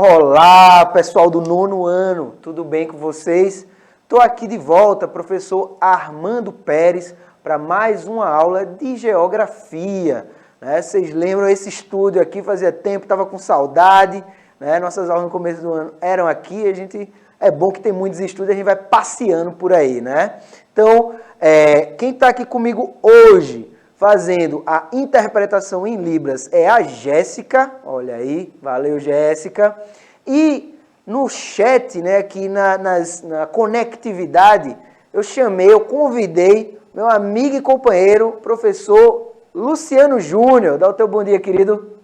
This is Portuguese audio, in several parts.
Olá, pessoal do nono ano, tudo bem com vocês? Estou aqui de volta, professor Armando Pérez, para mais uma aula de geografia. Vocês lembram esse estúdio aqui? Fazia tempo, estava com saudade. Nossas aulas no começo do ano eram aqui. É bom que tem muitos estúdios, a gente vai passeando por aí, né? Então, quem está aqui comigo hoje, fazendo a interpretação em Libras, é a Jéssica. Olha aí, valeu, Jéssica. E no chat, aqui na conectividade, eu convidei meu amigo e companheiro, professor Luciano Júnior. Dá o teu bom dia, querido.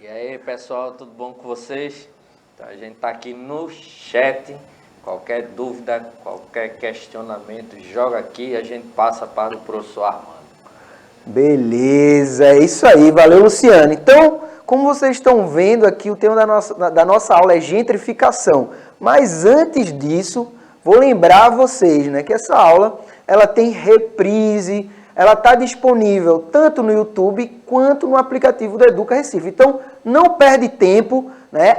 E aí, pessoal, tudo bom com vocês? Então, a gente está aqui no chat. Qualquer dúvida, qualquer questionamento, joga aqui e a gente passa para o professor Armando. Beleza, é isso aí. Valeu, Luciano. Então, como vocês estão vendo aqui, o tema da nossa aula é gentrificação. Mas antes disso, vou lembrar vocês que essa aula ela tem reprise, ela está disponível tanto no YouTube quanto no aplicativo do Educa Recife. Então, não perde tempo,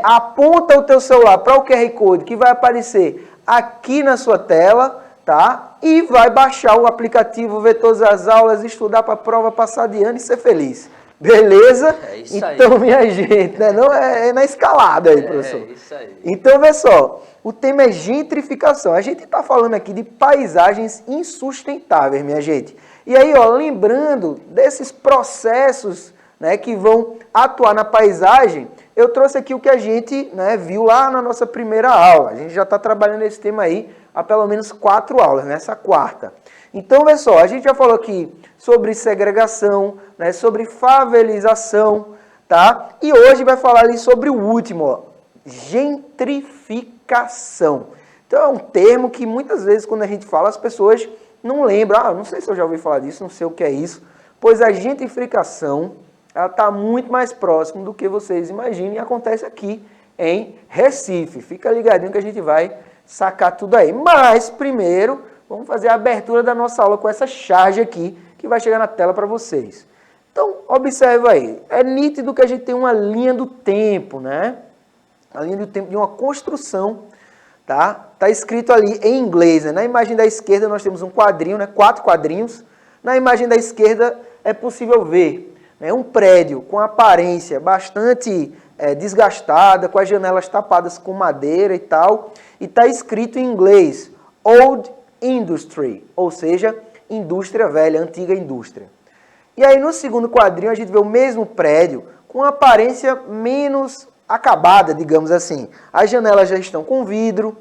aponta o teu celular para o QR Code que vai aparecer aqui na sua tela, tá? E vai baixar o aplicativo, ver todas as aulas, estudar para a prova, passar de ano e ser feliz. Beleza? É isso aí. Então, minha gente, não é na escalada aí, professor. É isso aí. Então, vê só, o tema é gentrificação. A gente está falando aqui de paisagens insustentáveis, minha gente. E aí, lembrando desses processos que vão atuar na paisagem, eu trouxe aqui o que a gente viu lá na nossa primeira aula. A gente já está trabalhando esse tema aí há pelo menos 4 aulas, nessa quarta. Então, vê só, a gente já falou aqui sobre segregação, sobre favelização, tá? E hoje vai falar ali sobre o último, gentrificação. Então, é um termo que muitas vezes quando a gente fala, as pessoas não lembram. Não sei se eu já ouvi falar disso, não sei o que é isso. Pois a gentrificação, ela está muito mais próximo do que vocês imaginem e acontece aqui em Recife. Fica ligadinho que a gente vai sacar tudo aí. Mas, primeiro, vamos fazer a abertura da nossa aula com essa charge aqui, que vai chegar na tela para vocês. Então, observa aí. É nítido que a gente tem uma linha do tempo, A linha do tempo de uma construção, tá? Tá escrito ali em inglês, Na imagem da esquerda nós temos um quadrinho, 4 quadrinhos. Na imagem da esquerda é possível ver um prédio com aparência bastante desgastada, com as janelas tapadas com madeira e tal. E está escrito em inglês, Old Industry, ou seja, indústria velha, antiga indústria. E aí no segundo quadrinho a gente vê o mesmo prédio com aparência menos acabada, digamos assim. As janelas já estão com vidro,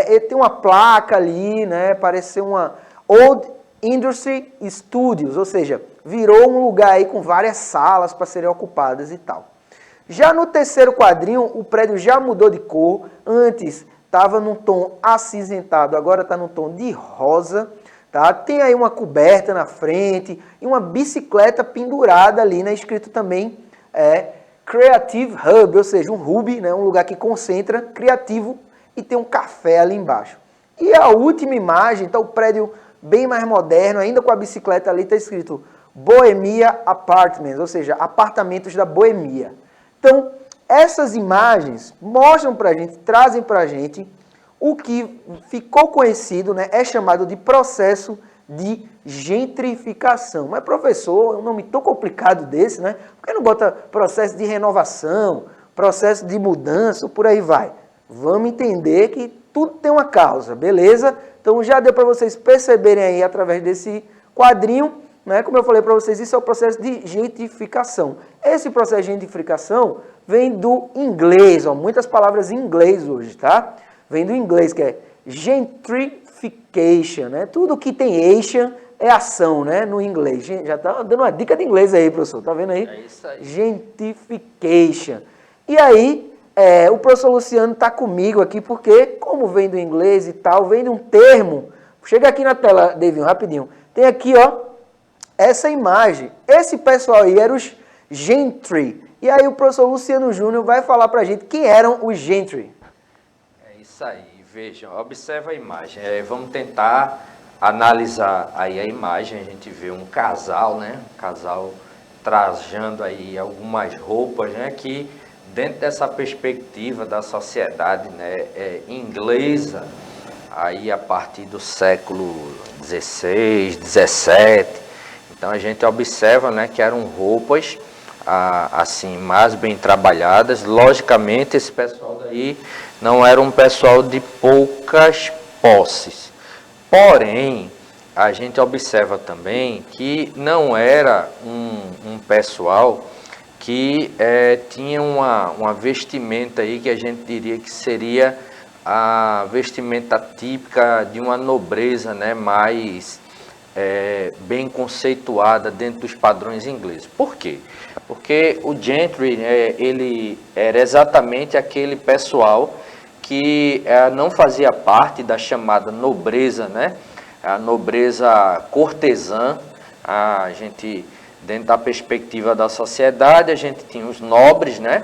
e tem uma placa ali, parece ser uma Old Industry Studios, ou seja, virou um lugar aí com várias salas para serem ocupadas e tal. Já no terceiro quadrinho, o prédio já mudou de cor. Antes estava num tom acinzentado, agora está num tom de rosa. Tá? Tem aí uma coberta na frente e uma bicicleta pendurada ali, escrito também Creative Hub, ou seja, um hub, um lugar que concentra criativo, e tem um café ali embaixo. E a última imagem, está o prédio bem mais moderno, ainda com a bicicleta ali, está escrito Bohemia Apartments, ou seja, apartamentos da Boemia. Então, essas imagens mostram para a gente, trazem para a gente o que ficou conhecido, é chamado de processo de gentrificação. Mas, professor, é um nome tão complicado desse, Por que não bota processo de renovação, processo de mudança, por aí vai? Vamos entender que tudo tem uma causa, beleza? Então, já deu para vocês perceberem aí, através desse quadrinho, como eu falei para vocês, isso é o processo de gentrificação. Esse processo de gentrificação vem do inglês, muitas palavras em inglês hoje, tá? Vem do inglês, que é gentrification, Tudo que tem action é ação, no inglês. Já tá dando uma dica de inglês aí, professor, tá vendo aí? É isso aí. Gentrification. E aí, o professor Luciano está comigo aqui, porque, como vem do inglês e tal, vem de um termo. Chega aqui na tela, Davinho, rapidinho. Tem aqui, essa imagem. Esse pessoal aí era os gentry. E aí o professor Luciano Júnior vai falar pra gente quem eram os gentry. É isso aí. Vejam, observa a imagem. Vamos tentar analisar aí a imagem. A gente vê um casal, Um casal trajando aí algumas roupas, que dentro dessa perspectiva da sociedade, né, inglesa, aí a partir do século XVI, XVII, então a gente observa, né, que eram roupas assim mais bem trabalhadas. Logicamente esse pessoal daí não era um pessoal de poucas posses, porém a gente observa também que não era um pessoal que tinha uma vestimenta aí que a gente diria que seria a vestimenta típica de uma nobreza, né, mais bem conceituada dentro dos padrões ingleses. Por quê? Porque o gentry, ele era exatamente aquele pessoal que não fazia parte da chamada nobreza, né? A nobreza cortesã. A gente, dentro da perspectiva da sociedade, a gente tinha os nobres, né?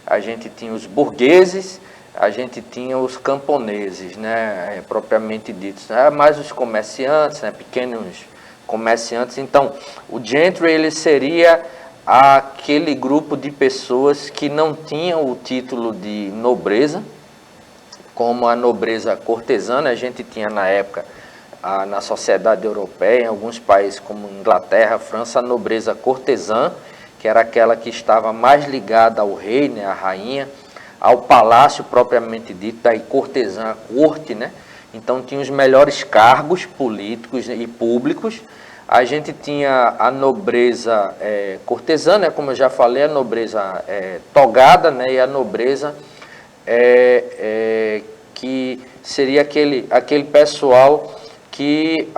A gente tinha os burgueses, a gente tinha os camponeses, né? Propriamente ditos, né? Mais os comerciantes, né? Pequenos comerciantes. Então, o gentry, ele seria aquele grupo de pessoas que não tinham o título de nobreza, como a nobreza cortesana. A gente tinha na época, na sociedade europeia, em alguns países como Inglaterra, França, a nobreza cortesã, que era aquela que estava mais ligada ao rei, né, à rainha, ao palácio propriamente dito, daí cortesã, a corte, né? Então tinha os melhores cargos políticos e públicos. A gente tinha a nobreza cortesã, né, como eu já falei, a nobreza togada, né, e a nobreza que seria aquele pessoal que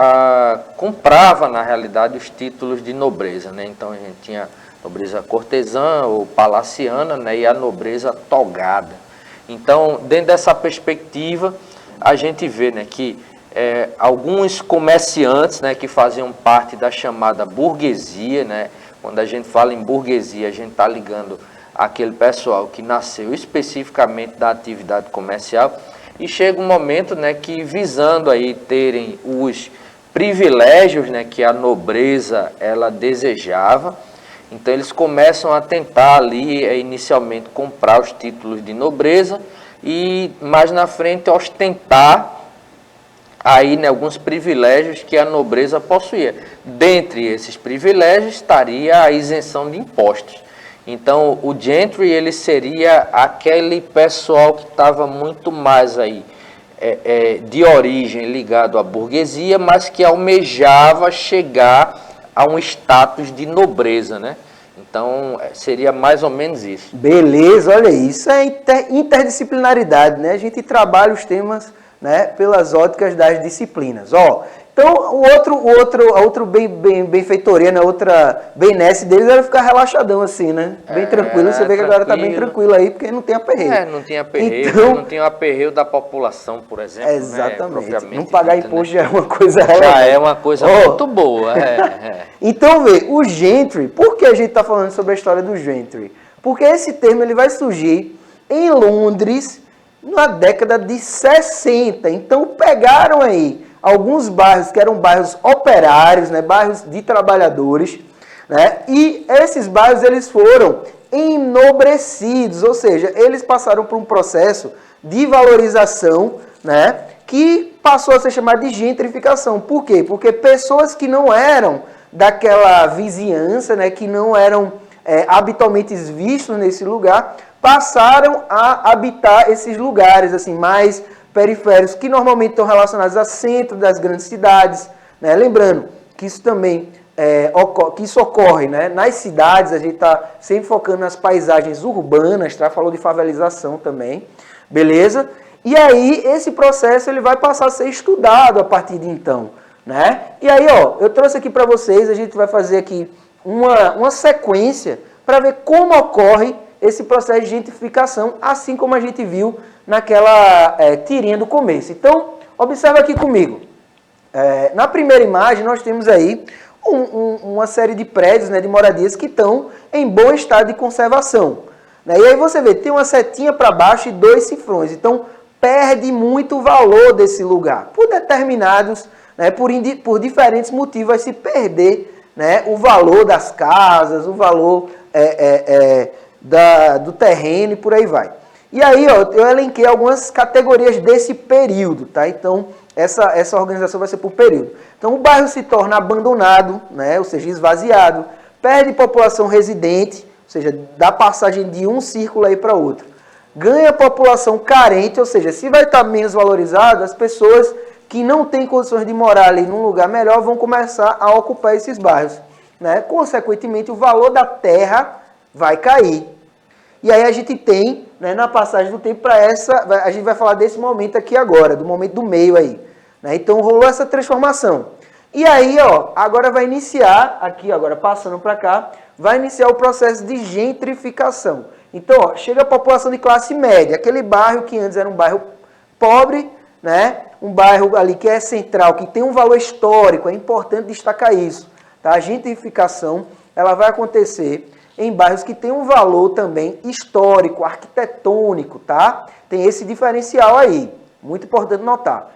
comprava, na realidade, os títulos de nobreza, né? Então a gente tinha a nobreza cortesã ou palaciana, né, e a nobreza togada. Então, dentro dessa perspectiva, a gente vê, né, que alguns comerciantes, né, que faziam parte da chamada burguesia, né? Quando a gente fala em burguesia, a gente está ligando aquele pessoal que nasceu especificamente da atividade comercial, e chega um momento, né, que visando aí terem os privilégios, né, que a nobreza ela desejava, então eles começam a tentar ali inicialmente comprar os títulos de nobreza e mais na frente ostentar aí, né, alguns privilégios que a nobreza possuía. Dentre esses privilégios estaria a isenção de impostos. Então o gentry, ele seria aquele pessoal que estava muito mais aí de origem ligado à burguesia, mas que almejava chegar a um status de nobreza, né? Então seria mais ou menos isso. Beleza, olha isso, é interdisciplinaridade, né? A gente trabalha os temas, né, pelas óticas das disciplinas. Então, a outra benfeitoria, né, outra benesse deles era ficar relaxadão assim, né? Bem tranquilo. Você vê que agora tá bem tranquilo aí, porque não tem aperreio. Não tem aperreio, então, não tem o aperreio da população, por exemplo. Exatamente. Né, não pagar dito, imposto, né? já é uma coisa relevante. Já é uma coisa muito boa. Então, vê, o gentry, por que a gente está falando sobre a história do gentry? Porque esse termo ele vai surgir em Londres na década de 60. Então, pegaram aí alguns bairros que eram bairros operários, né, bairros de trabalhadores, né, e esses bairros eles foram enobrecidos, ou seja, eles passaram por um processo de valorização, né, que passou a ser chamado de gentrificação. Por quê? Porque pessoas que não eram daquela vizinhança, né, que não eram habitualmente vistos nesse lugar, passaram a habitar esses lugares assim mais periféricos, que normalmente estão relacionados ao centro das grandes cidades, né? Lembrando que isso também ocorre, né, nas cidades. A gente está sempre focando nas paisagens urbanas, tá? Falou de favelização também, beleza? E aí esse processo ele vai passar a ser estudado a partir de então, né? E aí, eu trouxe aqui para vocês, a gente vai fazer aqui uma sequência para ver como ocorre esse processo de gentrificação, assim como a gente viu naquela tirinha do começo. Então, observa aqui comigo. Na primeira imagem, nós temos aí uma série de prédios, né, de moradias que estão em bom estado de conservação, né? E aí você vê, tem uma setinha para baixo e 2 cifrões. Então, perde muito o valor desse lugar. Por determinados, né, por diferentes motivos, vai se perder, né, o valor das casas, o valor do terreno e por aí vai. E aí, ó, eu elenquei algumas categorias desse período, tá? Então, essa organização vai ser por período. Então, o bairro se torna abandonado, né? Ou seja, esvaziado, perde população residente, ou seja, dá passagem de um círculo aí para outro. Ganha população carente, ou seja, se vai estar menos valorizado, as pessoas que não têm condições de morar ali num lugar melhor vão começar a ocupar esses bairros, né? Consequentemente, o valor da terra vai cair. E aí a gente tem, né, na passagem do tempo para a gente vai falar desse momento aqui agora, do momento do meio aí, né? Então rolou essa transformação. E aí, ó, agora vai iniciar, aqui agora passando para cá, vai iniciar o processo de gentrificação. Então, ó, chega a população de classe média, aquele bairro que antes era um bairro pobre, né? Um bairro ali que é central, que tem um valor histórico, é importante destacar isso, tá? A gentrificação, ela vai acontecer em bairros que tem um valor também histórico, arquitetônico, tá? Tem esse diferencial aí, muito importante notar.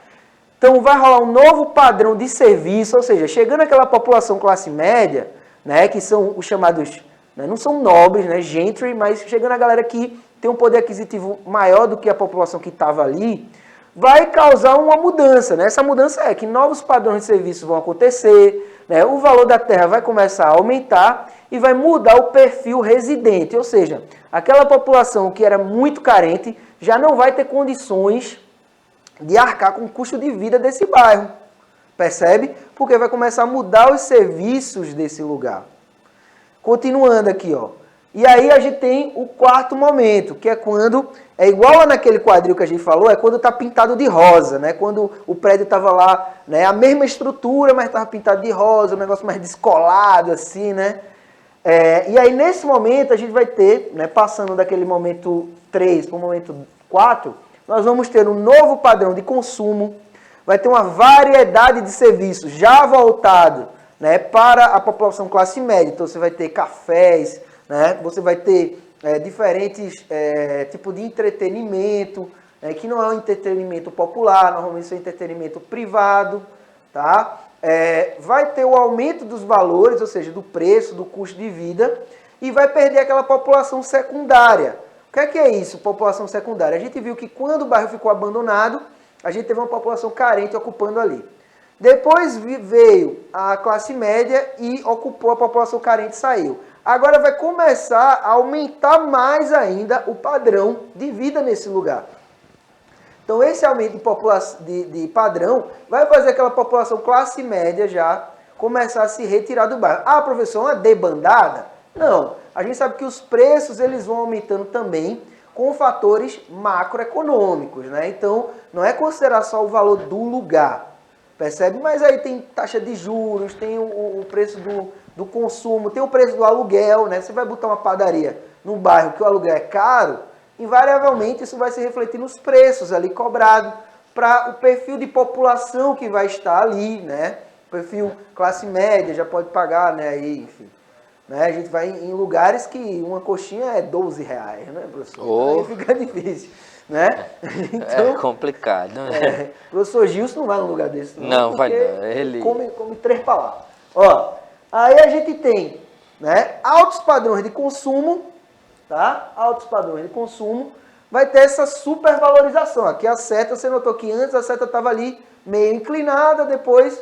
Então vai rolar um novo padrão de serviço, ou seja, chegando aquela população classe média, né, que são os chamados, né, não são nobres, né, gentry, mas chegando a galera que tem um poder aquisitivo maior do que a população que estava ali, vai causar uma mudança, né? Essa mudança é que novos padrões de serviço vão acontecer, né? O valor da terra vai começar a aumentar e vai mudar o perfil residente, ou seja, aquela população que era muito carente já não vai ter condições de arcar com o custo de vida desse bairro, percebe? Porque vai começar a mudar os serviços desse lugar. Continuando aqui, ó. E aí a gente tem o quarto momento, que é quando, é igual lá naquele quadril que a gente falou, é quando está pintado de rosa, né? Quando o prédio estava lá, né? A mesma estrutura, mas estava pintado de rosa, um negócio mais descolado, assim, né? E aí nesse momento a gente vai ter, né, passando daquele momento 3 para o momento 4, nós vamos ter um novo padrão de consumo, vai ter uma variedade de serviços já voltado, né, para a população classe média. Então você vai ter cafés, né, você vai ter diferentes tipos de entretenimento, que não é um entretenimento popular, normalmente isso é um entretenimento privado, tá? Vai ter o aumento dos valores, ou seja, do preço, do custo de vida, e vai perder aquela população secundária. O que é isso, população secundária? A gente viu que quando o bairro ficou abandonado, a gente teve uma população carente ocupando ali. Depois veio a classe média e ocupou a população carente e saiu. Agora vai começar a aumentar mais ainda o padrão de vida nesse lugar. Então esse aumento de padrão vai fazer aquela população classe média já começar a se retirar do bairro. Ah, professor, uma debandada? Não. A gente sabe que os preços eles vão aumentando também com fatores macroeconômicos, né? Então não é considerar só o valor do lugar, percebe? Mas aí tem taxa de juros, tem o preço do consumo, tem o preço do aluguel, né? Você vai botar uma padaria num bairro que o aluguel é caro, invariavelmente isso vai se refletir nos preços ali cobrados para o perfil de população que vai estar ali, né? O perfil classe média já pode pagar, né? Aí, enfim. Né? A gente vai em lugares que uma coxinha é R$12, né, professor? Oh. Aí fica difícil, né? Então, é complicado, né? Professor Gilson não vai num lugar desse, não vai não. Ele come 3 palavras. Ó, aí a gente tem, né, altos padrões de consumo, tá? Altos padrões de consumo. Vai ter essa supervalorização. Aqui a seta, você notou que antes a seta estava ali meio inclinada, depois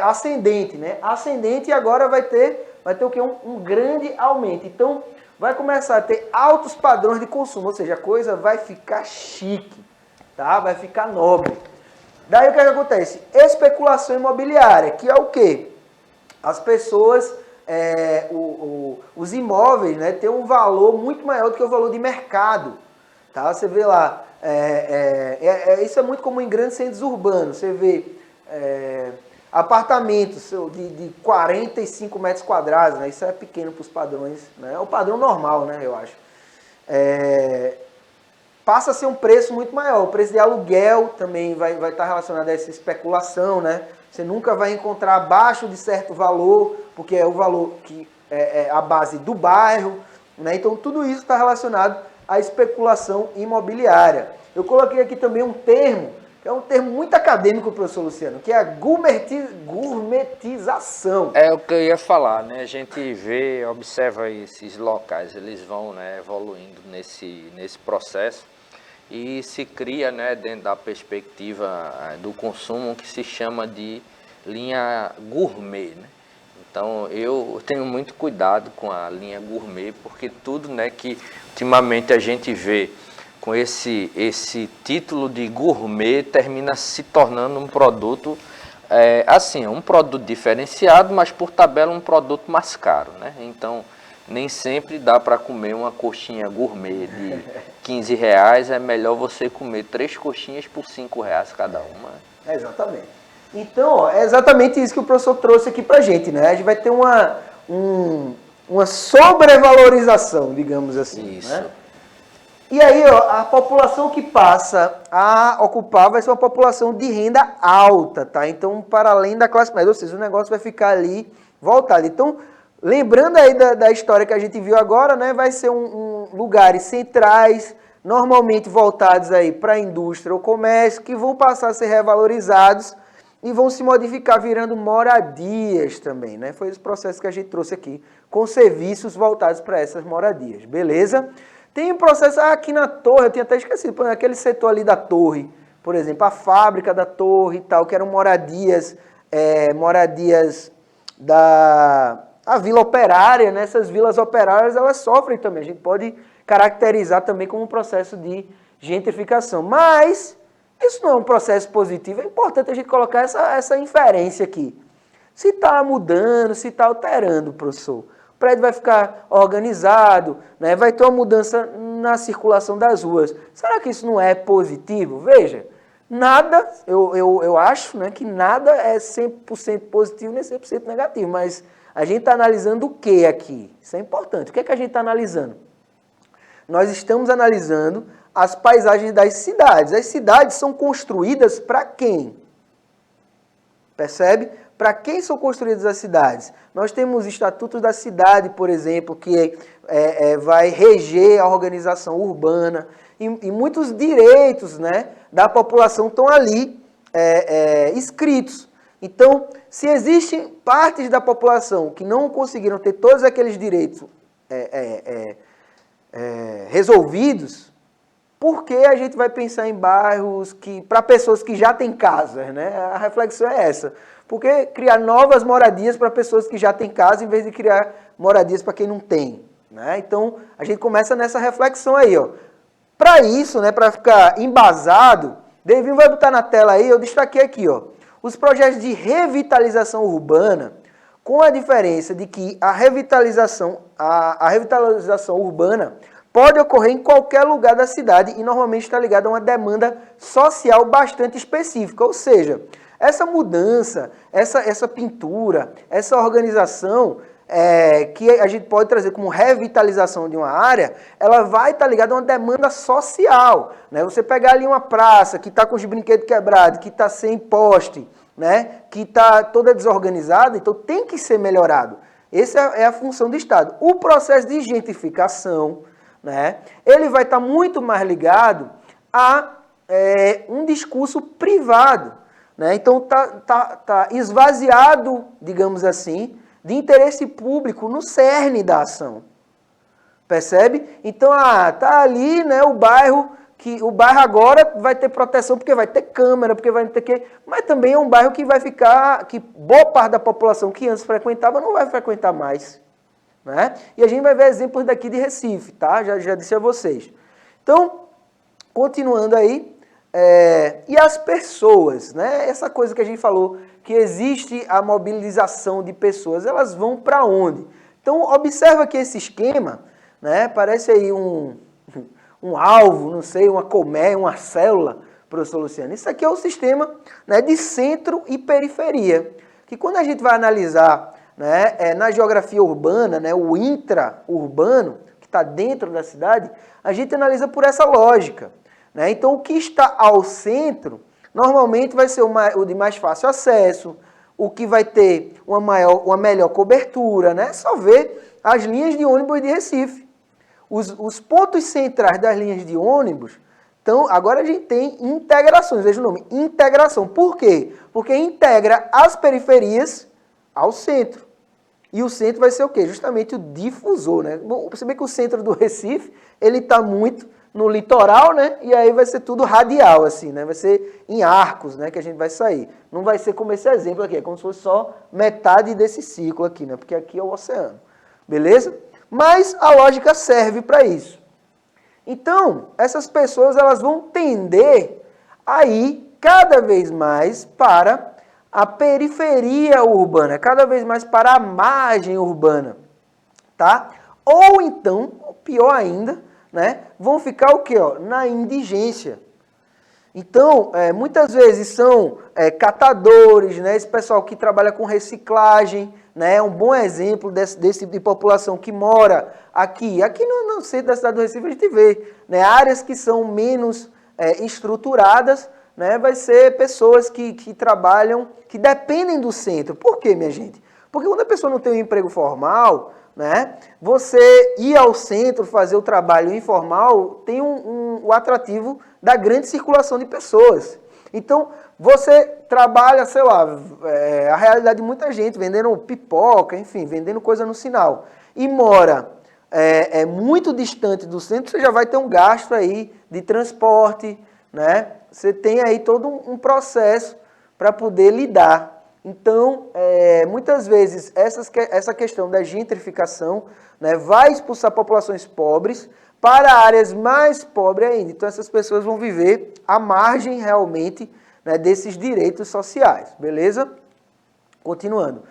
ascendente, né? Ascendente e agora vai ter o quê? Um grande aumento. Então, vai começar a ter altos padrões de consumo, ou seja, a coisa vai ficar chique, tá? Vai ficar nobre. Daí o que acontece? Especulação imobiliária, que é o quê? As pessoas, os imóveis, né, têm um valor muito maior do que o valor de mercado. Tá? Você vê lá, isso é muito comum em grandes centros urbanos, você vê apartamentos de 45 metros quadrados, né? Isso é pequeno para os padrões, né? É o padrão normal, né, eu acho. Passa a ser um preço muito maior. O preço de aluguel também vai estar relacionado a essa especulação, né? Você nunca vai encontrar abaixo de certo valor, porque é o valor que é a base do bairro, né? Então tudo isso está relacionado à especulação imobiliária. Eu coloquei aqui também um termo É um termo muito acadêmico, professor Luciano, que é a gourmetização. É o que eu ia falar, né? A gente vê, observa esses locais, eles vão, né, evoluindo nesse processo e se cria, né, dentro da perspectiva do consumo, o que se chama de linha gourmet, né? Então eu tenho muito cuidado com a linha gourmet, porque tudo, né, que ultimamente a gente vê com esse título de gourmet termina se tornando um produto, assim, um produto diferenciado, mas por tabela um produto mais caro, né? Então nem sempre dá para comer uma coxinha gourmet de R$ 15, é melhor você comer 3 coxinhas por R$ 5 cada uma. Exatamente. Então, ó, é exatamente isso que o professor trouxe aqui pra gente, né? A gente vai ter uma sobrevalorização, digamos assim. Isso. Né? E aí, ó, a população que passa a ocupar vai ser uma população de renda alta, tá? Então, para além da classe média, ou seja, o negócio vai ficar ali voltado. Então, lembrando aí da história que a gente viu agora, né? Vai ser lugares centrais, normalmente voltados aí para a indústria ou comércio, que vão passar a ser revalorizados e vão se modificar virando moradias também, né? Foi esse processo que a gente trouxe aqui, com serviços voltados para essas moradias, beleza? Tem um processo aqui na torre, eu tinha até esquecido, aquele setor ali da torre, por exemplo, a fábrica da torre e tal, que eram moradias a vila operária, né? Essas vilas operárias, elas sofrem também, a gente pode caracterizar também como um processo de gentrificação, mas isso não é um processo positivo, é importante a gente colocar essa inferência aqui. Se está mudando, se está alterando, professor, o prédio vai ficar organizado, né? Vai ter uma mudança na circulação das ruas. Será que isso não é positivo? Veja, nada, eu acho, né, que nada é 100% positivo nem 100% negativo, mas a gente está analisando o que aqui? Isso é importante. O que é que a gente está analisando? Nós estamos analisando as paisagens das cidades. As cidades são construídas para quem? Percebe? Para quem são construídas as cidades? Nós temos estatutos da cidade, por exemplo, que vai reger a organização urbana e muitos direitos, né, da população estão ali escritos. Então, se existem partes da população que não conseguiram ter todos aqueles direitos resolvidos, por que a gente vai pensar em bairros para pessoas que já têm casas, né? A reflexão é essa. Por que criar novas moradias para pessoas que já têm casa em vez de criar moradias para quem não tem? Né? Então, a gente começa nessa reflexão aí, ó. Para isso, né, para ficar embasado, Devinho vai botar na tela aí, eu destaquei aqui, ó, os projetos de revitalização urbana, com a diferença de que a revitalização urbana pode ocorrer em qualquer lugar da cidade e normalmente está ligada a uma demanda social bastante específica. Ou seja, essa mudança, essa pintura, essa organização que a gente pode trazer como revitalização de uma área, ela vai estar ligada a uma demanda social. Né? Você pegar ali uma praça que está com os brinquedos quebrados, que está sem poste, né? Que está toda desorganizada, então tem que ser melhorado. Essa é a função do Estado. O processo de gentrificação, né, ele vai estar muito mais ligado a um discurso privado. Né? Então tá esvaziado, digamos assim, de interesse público no cerne da ação. Percebe? Então, tá ali, né, o bairro agora vai ter proteção porque vai ter câmera, porque vai ter que... Mas também é um bairro que vai ficar, que boa parte da população que antes frequentava não vai frequentar mais. Né? E a gente vai ver exemplos daqui de Recife, tá? Já disse a vocês. Então, continuando aí, e as pessoas, né? Essa coisa que a gente falou, que existe a mobilização de pessoas, elas vão para onde? Então, observa que esse esquema, né, parece aí um alvo, não sei, uma colmeia, uma célula, professor Luciano. Isso aqui é o sistema, né, de centro e periferia, que quando a gente vai analisar, né, na geografia urbana, né, o intra-urbano, que está dentro da cidade, a gente analisa por essa lógica. Né? Então, o que está ao centro, normalmente vai ser o de mais fácil acesso, o que vai ter uma melhor cobertura, né? Só ver as linhas de ônibus de Recife. Os pontos centrais das linhas de ônibus Então, agora a gente tem integrações, veja o nome, integração. Por quê? Porque integra as periferias ao centro. E o centro vai ser o quê? Justamente o difusor, né? Bom, você vê que o centro do Recife, ele está muito no litoral, né? E aí vai ser tudo radial, assim, né? Vai ser em arcos, né? Que a gente vai sair. Não vai ser como esse exemplo aqui, é como se fosse só metade desse ciclo aqui, né? Porque aqui é o oceano. Beleza? Mas a lógica serve para isso. Então, essas pessoas, elas vão tender a ir cada vez mais para a periferia urbana, cada vez mais para a margem urbana, tá? Ou então, pior ainda, né, vão ficar o quê? Ó, na indigência. Então, muitas vezes são catadores, né, esse pessoal que trabalha com reciclagem, né, é um bom exemplo desse tipo de população que mora aqui. Aqui no centro da cidade do Recife a gente vê, né, áreas que são menos estruturadas, né, vai ser pessoas que trabalham, que dependem do centro. Por quê, minha gente? Porque quando a pessoa não tem um emprego formal, né, você ir ao centro fazer o trabalho informal tem o atrativo da grande circulação de pessoas. Então, você trabalha, sei lá, a realidade de muita gente, vendendo pipoca, enfim, vendendo coisa no sinal, e mora muito distante do centro, você já vai ter um gasto aí de transporte, né? Você tem aí todo um processo para poder lidar. Então, muitas vezes, essa questão da gentrificação, né, vai expulsar populações pobres para áreas mais pobres ainda. Então, essas pessoas vão viver à margem, realmente, né, desses direitos sociais. Beleza? Continuando.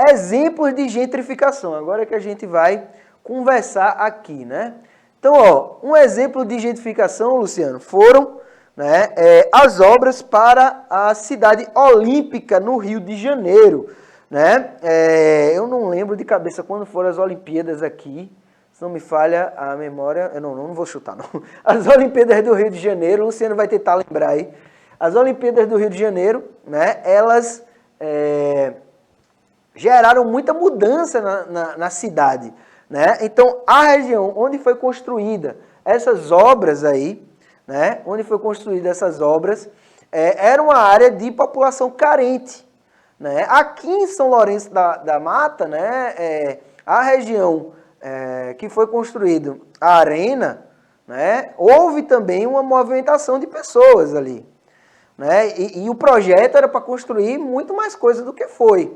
Exemplos de gentrificação. Agora que a gente vai conversar aqui, né? Então, ó, um exemplo de gentrificação, Luciano, foram... né, as obras para a cidade olímpica no Rio de Janeiro. Né? Eu não lembro de cabeça quando foram as Olimpíadas aqui, se não me falha a memória, eu não vou chutar não. As Olimpíadas do Rio de Janeiro, o Luciano vai tentar lembrar aí. As Olimpíadas do Rio de Janeiro, né, elas geraram muita mudança na cidade. Né? Então, a região onde foi construída essas obras aí, né, onde foi construída essas obras, era uma área de população carente. Né? Aqui em São Lourenço da Mata, né, a região que foi construída a arena, né, houve também uma movimentação de pessoas ali. Né? E o projeto era para construir muito mais coisa do que foi.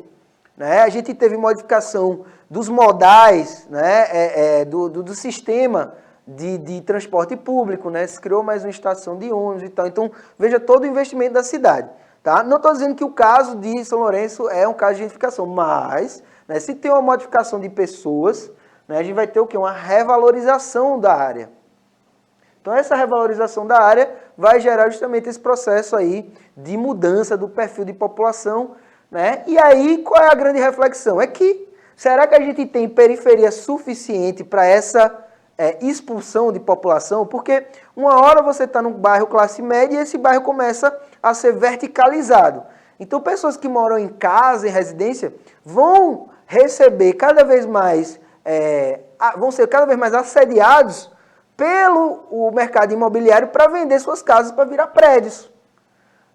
Né? A gente teve modificação dos modais, né, do sistema de transporte público, né? Se criou mais uma estação de ônibus e tal. Então, veja todo o investimento da cidade. Tá? Não estou dizendo que o caso de São Lourenço é um caso de gentrificação, mas, né, se tem uma modificação de pessoas, né, a gente vai ter o quê? Uma revalorização da área. Então, essa revalorização da área vai gerar justamente esse processo aí de mudança do perfil de população. Né? E aí, qual é a grande reflexão? É que, será que a gente tem periferia suficiente para essa expulsão de população? Porque uma hora você está num bairro classe média e esse bairro começa a ser verticalizado. Então, pessoas que moram em casa, em residência, vão receber cada vez mais, vão ser cada vez mais assediados pelo mercado imobiliário para vender suas casas para virar prédios.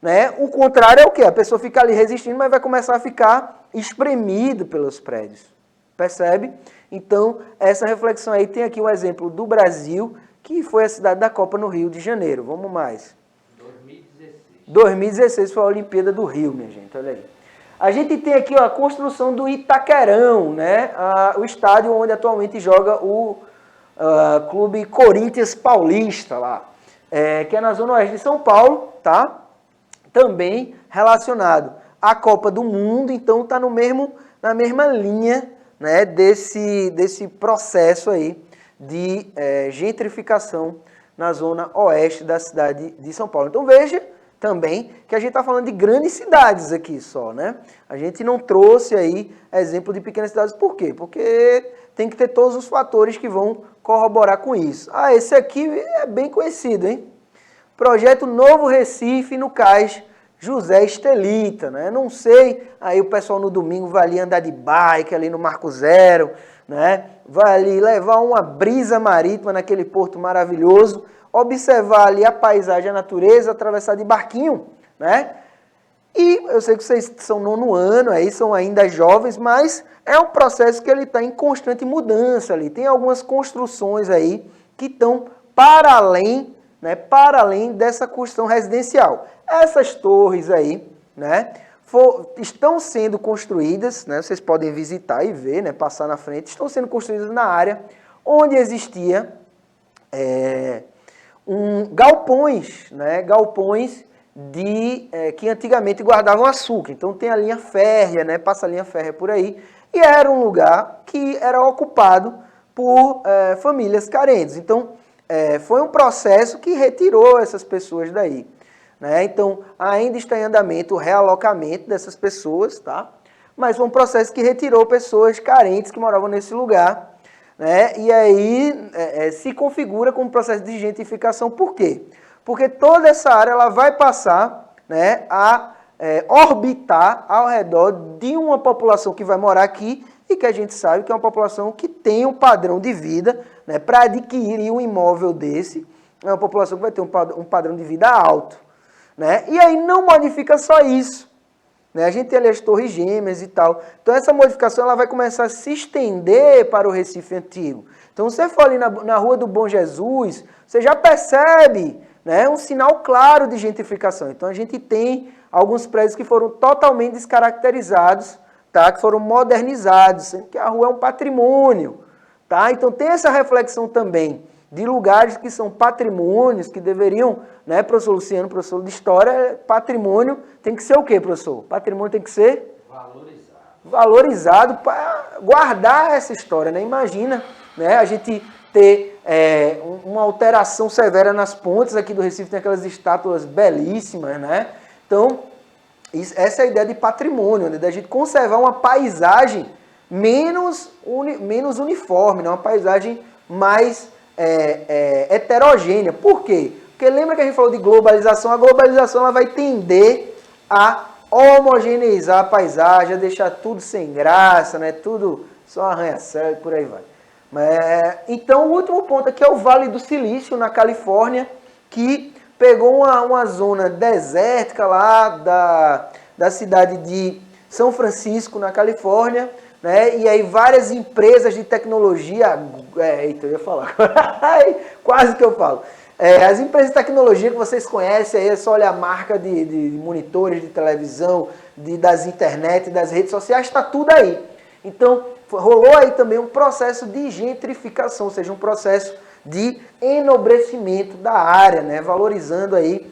Né? O contrário é o quê? A pessoa fica ali resistindo, mas vai começar a ficar espremido pelos prédios. Percebe? Então, essa reflexão aí tem aqui um exemplo do Brasil, que foi a cidade da Copa no Rio de Janeiro. Vamos mais. 2016 foi a Olimpíada do Rio, minha gente. Olha aí. A gente tem aqui, ó, a construção do Itaquerão, né? O estádio onde atualmente joga o Clube Corinthians Paulista lá, que é na Zona Oeste de São Paulo, tá? Também relacionado à Copa do Mundo, então está na mesma linha, né, desse processo aí de gentrificação na zona oeste da cidade de São Paulo. Então veja também que a gente está falando de grandes cidades aqui só, né? A gente não trouxe aí exemplo de pequenas cidades. Por quê? Porque tem que ter todos os fatores que vão corroborar com isso. Ah, esse aqui é bem conhecido, hein? Projeto Novo Recife no Cais José Estelita, né? Não sei, aí o pessoal no domingo vai ali andar de bike ali no Marco Zero, né? Vai ali levar uma brisa marítima naquele porto maravilhoso, observar ali a paisagem, a natureza, atravessar de barquinho, né? E eu sei que vocês são 9º ano, aí são ainda jovens, mas é um processo que ele está em constante mudança ali. Tem algumas construções aí que estão para além, né, para além dessa construção residencial. Essas torres aí, né, estão sendo construídas, né, vocês podem visitar e ver, né, passar na frente, estão sendo construídas na área onde existia galpões, né, galpões que antigamente guardavam açúcar. Então tem a linha férrea, né, passa a linha férrea por aí, e era um lugar que era ocupado por famílias carentes. Então foi um processo que retirou essas pessoas daí, né? Então ainda está em andamento o realocamento dessas pessoas, tá? Mas foi um processo que retirou pessoas carentes que moravam nesse lugar, né? E aí se configura como processo de gentrificação. Por quê? Porque toda essa área ela vai passar, né, a orbitar ao redor de uma população que vai morar aqui e que a gente sabe que é uma população que tem um padrão de vida, né, para adquirir um imóvel desse. É uma população que vai ter um padrão de vida alto, né? E aí não modifica só isso, né? A gente tem ali as torres gêmeas e tal. Então essa modificação ela vai começar a se estender para o Recife Antigo. Então você for ali na Rua do Bom Jesus, você já percebe, né, um sinal claro de gentrificação. Então a gente tem alguns prédios que foram totalmente descaracterizados, tá, que foram modernizados, sendo que a rua é um patrimônio. Tá? Então tem essa reflexão também de lugares que são patrimônios, que deveriam, né, professor Luciano, professor de História, patrimônio tem que ser o quê, professor? Patrimônio tem que ser? Valorizado para guardar essa história, né? Imagina, né, a gente ter uma alteração severa nas pontes aqui do Recife, tem aquelas estátuas belíssimas, né? Então, essa é a ideia de patrimônio, né? Da gente conservar uma paisagem menos uniforme, né? Uma paisagem mais heterogênea. Por quê? Porque lembra que a gente falou de globalização? A globalização ela vai tender a homogeneizar a paisagem, a deixar tudo sem graça, né? Tudo só arranha-céu e por aí vai. Então, o último ponto aqui é o Vale do Silício, na Califórnia, que pegou uma zona desértica lá da cidade de São Francisco, na Califórnia, né? E aí várias empresas de tecnologia... Eita, eu ia falar. Quase que eu falo. As empresas de tecnologia que vocês conhecem, aí é só olhar a marca de monitores de televisão, das internet, das redes sociais, está tudo aí. Então, rolou aí também um processo de gentrificação, ou seja, um processo de enobrecimento da área, né? Valorizando aí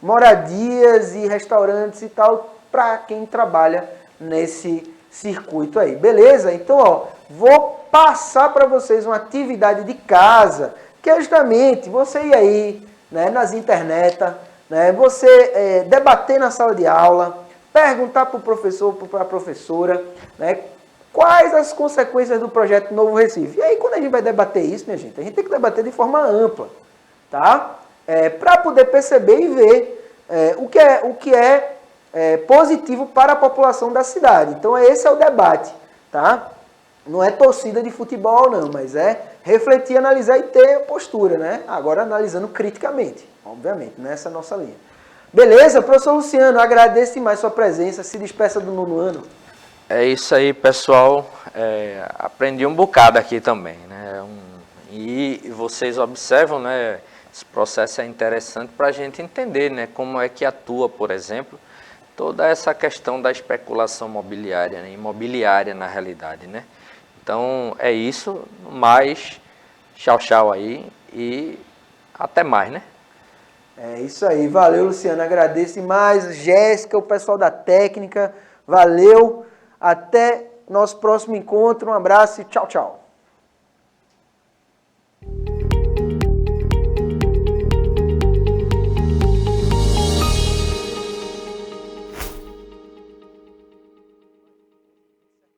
moradias e restaurantes e tal, para quem trabalha nesse circuito aí. Beleza? Então, ó, vou passar para vocês uma atividade de casa, que é justamente você ir aí, né, nas internet, né, você debater na sala de aula, perguntar para o professor, para a professora, né, quais as consequências do projeto Novo Recife. E aí, quando a gente vai debater isso, minha gente, a gente tem que debater de forma ampla, tá? Para poder perceber e ver o que é positivo para a população da cidade. Então, esse é o debate, tá? Não é torcida de futebol, não, mas é refletir, analisar e ter postura, né? Agora, analisando criticamente, obviamente, nessa nossa linha. Beleza? Professor Luciano, agradeço demais sua presença. Se despeça do 9º ano. É isso aí, pessoal. Aprendi um bocado aqui também, né? E vocês observam, né? Esse processo é interessante para a gente entender, né? Como é que atua, por exemplo, toda essa questão da especulação imobiliária, né? Imobiliária na realidade, né? Então é isso, mas tchau, tchau aí e até mais, né? É isso aí, valeu Luciano, agradeço demais, Jéssica, o pessoal da técnica, valeu, até nosso próximo encontro, um abraço e tchau, tchau.